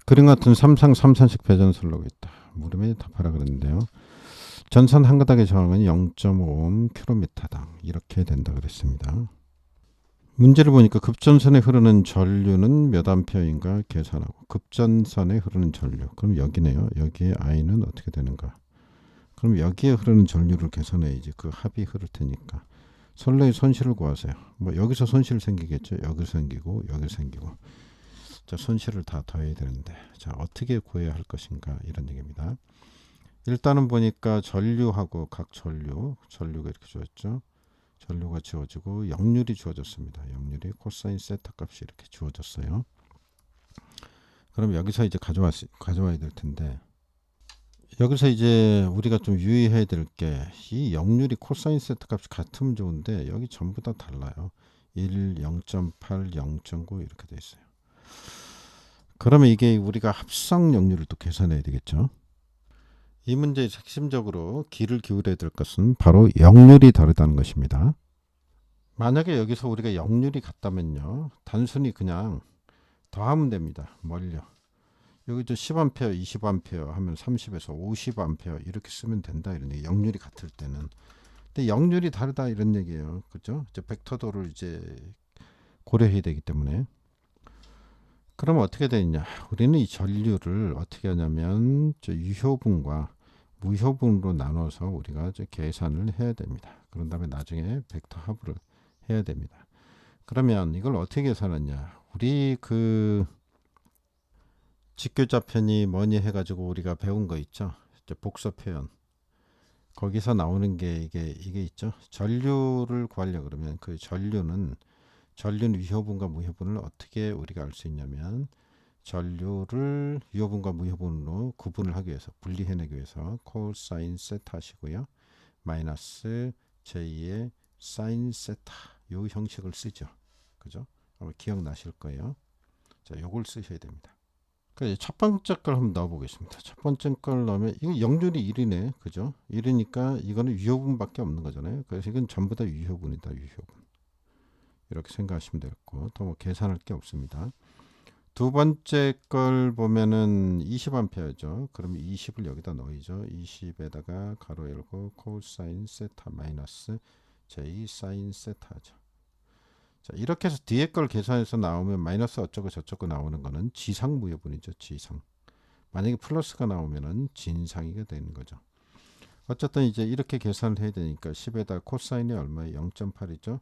그림 같은 삼산식 배전설 로고 있다. 무릎에 답하라 그랬는데요. 전선 한 가닥의 저항은 0.5옴 킬로미터당 이렇게 된다 그랬습니다. 문제를 보니까 급전선에 흐르는 전류는 몇 암페어인가 계산하고, 급전선에 흐르는 전류, 그럼 여기네요. 여기에 I는 어떻게 되는가. 그럼 여기에 흐르는 전류를 계산해야지. 그 합이 흐를 테니까 선로의 손실을 구하세요. 뭐 여기서 손실 생기겠죠. 여기 생기고 여기 생기고. 자, 손실을 다 더해야 되는데, 자, 어떻게 구해야 할 것인가, 이런 얘기입니다. 일단은 보니까 전류하고 각 전류가 이렇게 주어졌죠. 전류가 주어지고 역률이 주어졌습니다. 역률이 코사인 세타 값이 이렇게 주어졌어요. 그럼 여기서 이제 가져와야 될 텐데, 여기서 이제 우리가 좀 유의해야 될 게, 이 역률이 코사인 세타 값이 같으면 좋은데 여기 전부 다 달라요. 1, 0.8, 0.9 이렇게 돼 있어요. 그러면 이게 우리가 합성 역률을 또 계산해야 되겠죠. 이 문제의 핵심적으로 귀를 기울여야 될 것은 바로 역률이 다르다는 것입니다. 만약에 여기서 우리가 역률이 같다면요, 단순히 그냥 더하면 됩니다. 뭘요? 여기 10A, 20A 하면 30에서 50A 이렇게 쓰면 된다, 이런 얘기. 역률이 같을 때는. 근데 역률이 다르다, 이런 얘기예요. 그죠? 이제 벡터도를 이제 고려해야 되기 때문에. 그럼 어떻게 되느냐? 우리는 이 전류를 어떻게 하냐면 유효분과 무효분으로 나눠서 우리가 계산을 해야 됩니다. 그런 다음에 나중에 벡터 합을 해야 됩니다. 그러면 이걸 어떻게 계산하냐? 우리 그 직교좌편이 뭐니 해가지고 우리가 배운 거 있죠? 복서 표현. 거기서 나오는 게 이게 있죠? 전류를 구하려 그러면 그 전류는 유효분과 무효분을 어떻게 우리가 알 수 있냐면, 전류를 유효분과 무효분으로 구분을 하기 위해서, 분리해내기 위해서 코사인 세타 하시고요. 마이너스 j2의 사인 세타, 요 형식을 쓰죠. 그죠? 아마 기억나실 거예요. 자, 요걸 쓰셔야 됩니다. 첫 번째 걸 한번 넣어보겠습니다. 첫 번째 걸 넣으면 이거 역률이 1이네. 그죠? 1이니까 이거는 유효분밖에 없는 거잖아요. 그래서 이건 전부 다 유효분이다. 유효분. 이렇게 생각하시면 되겠고, 더 뭐 계산할 게 없습니다. 두 번째 걸 보면은 20A죠. 그럼 20을 여기다 넣어야죠. 20에다가 가로 열고 코사인 세타 마이너스 j 사인 세타죠. 자, 이렇게 해서 뒤에 걸 계산해서 나오면 마이너스 어쩌고 저쩌고 나오는 거는 지상무효분이죠. 지상. 만약에 플러스가 나오면은 진상이가 되는 거죠. 어쨌든 이제 이렇게 계산을 해야 되니까 10에다가 코사인이 얼마예요? 0.8이죠.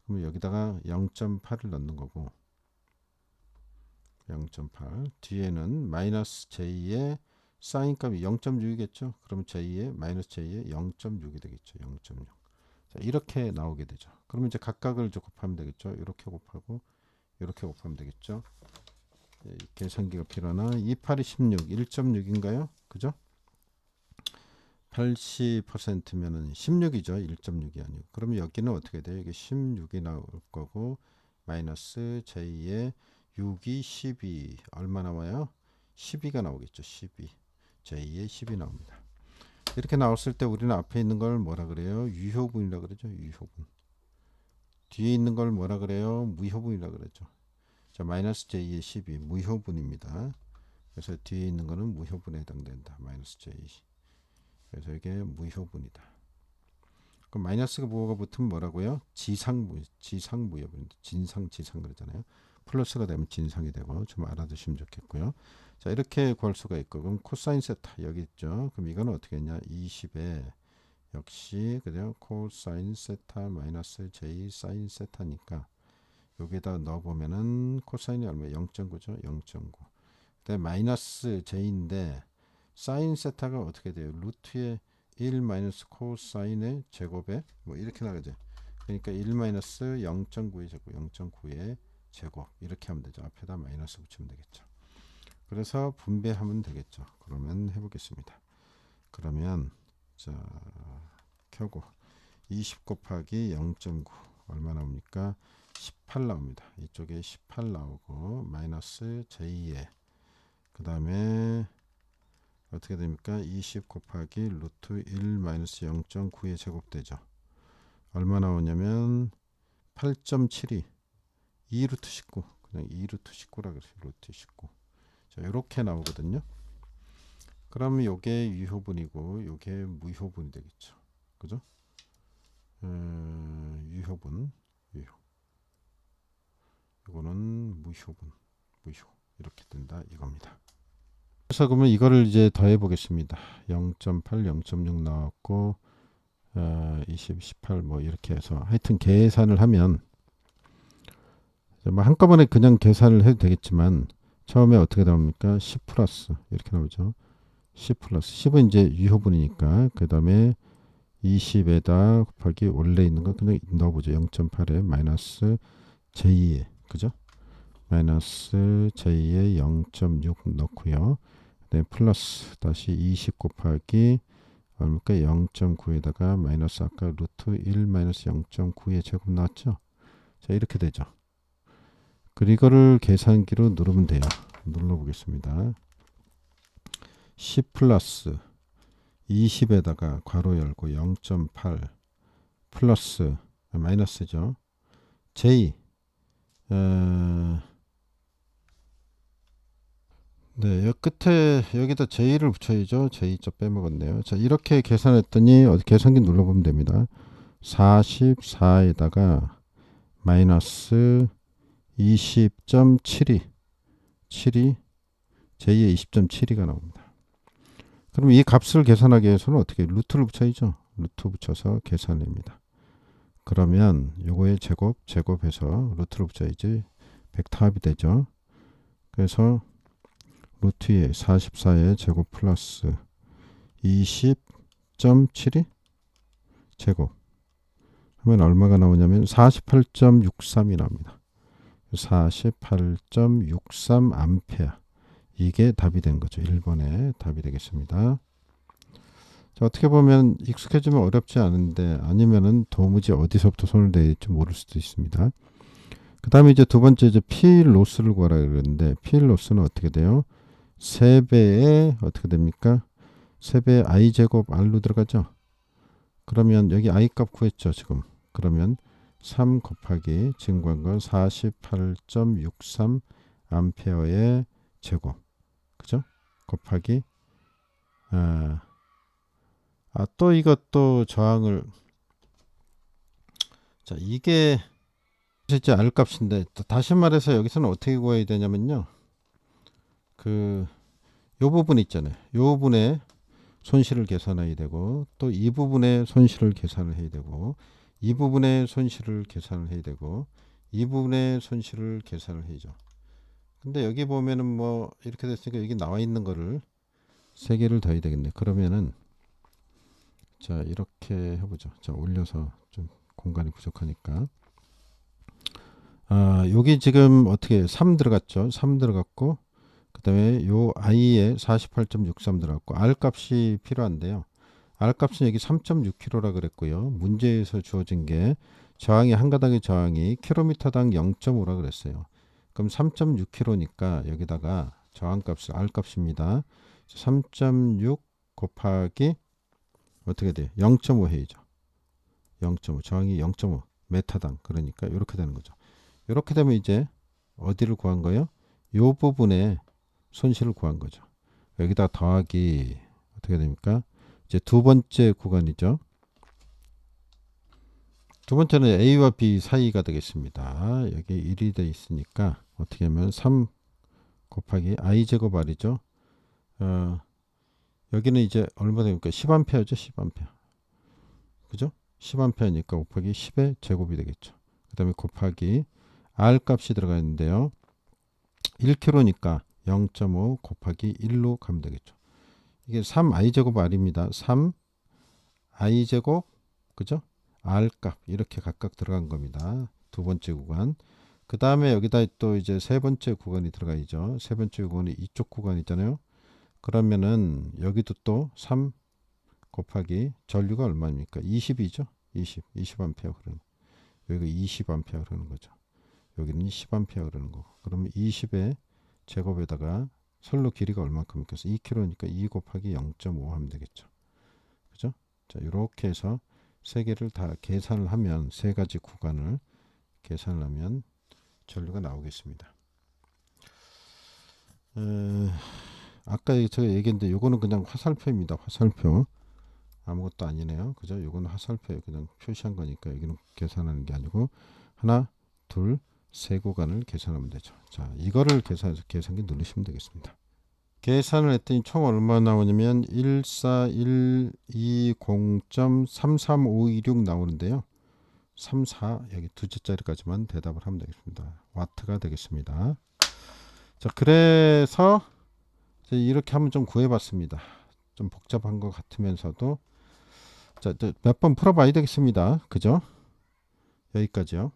그럼 여기다가 0.8을 넣는 거고, 0.8 뒤에는 마이너스 j의 사인 값이 0.6이겠죠. 그럼 j의 마이너스 j의 0.6이 되겠죠. 0.6. 자, 이렇게 나오게 되죠. 그러면 이제 각각을 곱하면 되겠죠. 이렇게 곱하고 이렇게 곱하면 되겠죠. 계산기가 필요하나 2, 8이 16, 1.6인가요? 그죠? 80%면은 16이죠. 1.6이 아니고. 그러면 여기는 어떻게 돼요? 이게 16이 나올 거고, 마이너스 j의 6이 12 얼마 나와요? 12가 나오겠죠. 12. j의 10이 나옵니다. 이렇게 나왔을 때 우리는 앞에 있는 걸 뭐라 그래요? 유효분이라 그러죠. 유효분. 뒤에 있는 걸 뭐라 그래요? 무효분이라 그러죠. 자, 마이너스 j의 12 무효분입니다. 그래서 뒤에 있는 거는 무효분에 해당된다. 마이너스 j. 그래서 이게 무효분이다. 그럼 마이너스가 뭐가 붙으면 뭐라고요? 지상무효분. 진상 그러잖아요. 플러스가 되면 진상이 되고, 좀 알아두시면 좋겠고요. 자, 이렇게 구할 수가 있고, 그럼 코사인 세타 여기 있죠. 그럼 이거는 어떻게 했냐? 20에 역시 그죠? 코사인 세타 마이너스 j 사인 세타니까 여기에다 넣어보면은 코사인이 얼마예요? 0.9죠. 0.9. 그다음에 마이너스 j인데 사인 세타가 어떻게 돼요? 루트의 1 마이너스 코사인의 제곱에 뭐 이렇게 나가죠. 그러니까 1 마이너스 0.9의 제곱, 0.9의 제곱 이렇게 하면 되죠. 앞에다 마이너스 붙이면 되겠죠. 그래서 분배하면 되겠죠. 그러면 해보겠습니다. 그러면 자, 켜고 20 곱하기 0.9 얼마 나옵니까? 18 나옵니다. 이쪽에 18 나오고 마이너스 j에 그 다음에 어떻게 됩니까? 20 곱하기 루트 1 마이너스 0.9의 제곱되죠. 얼마 나오냐면 8.72 2루트 19 그냥 2루트 19라 그랬어요. 루트 19. 자, 자, 이렇게 나오거든요. 그러면 요게 유효분이고 요게 무효분이 되겠죠. 그죠? 유효분, 유효. 이거는 무효분, 무효. 이렇게 된다 이겁니다. 그래서 그러면 이거를 이제 더해 보겠습니다. 0.8, 0.6 나왔고 20, 18 뭐 이렇게 해서 하여튼 계산을 하면 뭐 한꺼번에 그냥 계산을 해도 되겠지만 처음에 어떻게 나옵니까? 10 플러스 이렇게 나오죠. 10 플러스 10은 이제 유효분이니까 그 다음에 20에다 곱하기 원래 있는 거 그냥 넣어보죠. 0.8에 마이너스 j2에 그죠? 마이너스 j2에 0.6 넣고요. 네, 플러스 다시 20 곱하기 얼마까 0.9에다가 마이너스 아까 루트 1 마이너스 0.9의 제곱 나왔죠? 자 이렇게 되죠. 그리고 이거를 계산기로 누르면 돼요. 눌러보겠습니다. 10 플러스 20에다가 괄호 열고 0.8 플러스 마이너스죠. j 네, 여기 끝에 여기다 j를 붙여야죠. j자 빼먹었네요. 자 이렇게 계산했더니 계산기 눌러보면 됩니다. 44에다가 마이너스 20.72 7이 j의 20.72가 나옵니다. 그럼 이 값을 계산하기 위해서는 어떻게 루트를 붙여야죠. 루트 붙여서 계산합니다. 그러면 요거의 제곱해서 루트를 붙여야지 벡터합이 되죠. 그래서 루트의 44의 제곱 플러스 20.72 제곱 하면 얼마가 나오냐면 48.63이 나옵니다. 48.63 암페어 이게 답이 된 거죠. 1번의 답이 되겠습니다. 자, 어떻게 보면 익숙해지면 어렵지 않은데 아니면은 도무지 어디서부터 손을 대야 될지 모를 수도 있습니다. 그 다음에 이제 두 번째 이제 P 로스를 구하라 그러는데 P 로스는 어떻게 돼요? 3배에 어떻게 됩니까? 3배에 I 제곱 R로 들어가죠. 그러면 여기 I 값 구했죠 지금. 그러면 3 곱하기 지금 구한 건 48.63 암페어의 제곱 그죠? 곱하기 또 이것도 저항을 자 이게 이제 R 값인데 다시 말해서 여기서는 어떻게 구해야 되냐면요. 그 요 부분 있잖아요. 요 부분에 손실을 계산해야 되고 또 이 부분에 손실을 계산을 해야 되고 이 부분에 손실을 계산을 해야 되고 이 부분에 손실을 계산을 해야죠. 근데 여기 보면은 뭐 이렇게 됐으니까 여기 나와 있는 거를 세 개를 더해야 되겠네. 그러면은 자 이렇게 해보죠. 자 올려서 좀 공간이 부족하니까 여기 지금 어떻게 3 들어갔죠. 3 들어갔고 그 다음에 요 i에 48.63 들어갔고 R 값이 필요한데요. R 값은 여기 3.6kg라 그랬고요. 문제에서 주어진 게 저항이 한 가닥의 저항이 킬로미터당 0.5라 그랬어요. 그럼 3.6kg니까 여기다가 저항 값을 R 값입니다. 3.6 곱하기 어떻게 돼요? 0.5 해야죠. 0.5 저항이 0.5 메타당 그러니까 이렇게 되는 거죠. 이렇게 되면 이제 어디를 구한 거예요? 요 부분에 손실을 구한 거죠. 여기다 더하기 어떻게 됩니까? 이제 두 번째 구간이죠. 두 번째는 A와 B 사이가 되겠습니다. 여기 1이 돼 있으니까 어떻게 하면 3 곱하기 I 제곱 R이죠. 여기는 이제 얼마 됩니까? 10A죠. 10A. 그죠? 10A니까 곱하기 10의 제곱이 되겠죠. 그 다음에 곱하기 R 값이 들어가 있는데요. 1kg니까 0.5 곱하기 1로 가면 되겠죠. 이게 3i 제곱 r입니다. 3i 제곱 그죠? r 값 이렇게 각각 들어간 겁니다. 두 번째 구간. 그 다음에 여기다 또 이제 세 번째 구간이 들어가야죠. 세 번째 구간이 이쪽 구간 있잖아요. 그러면은 여기도 또 3 곱하기 전류가 얼마입니까? 20이죠. 20A 흐르는. 여기가 20A 흐르는 거죠. 여기는 10A 흐르는 거고. 그러면 20의 제곱에다가 선로 길이가 얼마큼입니까? 2km니까 2 곱하기 0.5 하면 되겠죠. 그죠? 자, 이렇게 해서 세 개를 다 계산을 하면 세 가지 구간을 계산을 하면 전류가 나오겠습니다. 아까 제가 얘기했는데 요거는 그냥 화살표입니다. 화살표. 아무것도 아니네요. 그죠? 요거는 화살표에 그냥 표시한 거니까 여기는 계산하는 게 아니고 하나, 둘, 세 구간을 계산하면 되죠. 자, 이거를 계산해서 계산기 누르시면 되겠습니다. 계산을 했더니 총 얼마 나오냐면 14120.33526 나오는데요. 34 여기 두째 자리까지만 대답을 하면 되겠습니다. 와트가 되겠습니다. 자, 그래서 이렇게 한번 좀 구해봤습니다. 좀 복잡한 것 같으면서도 자, 몇 번 풀어봐야 되겠습니다. 그죠? 여기까지요.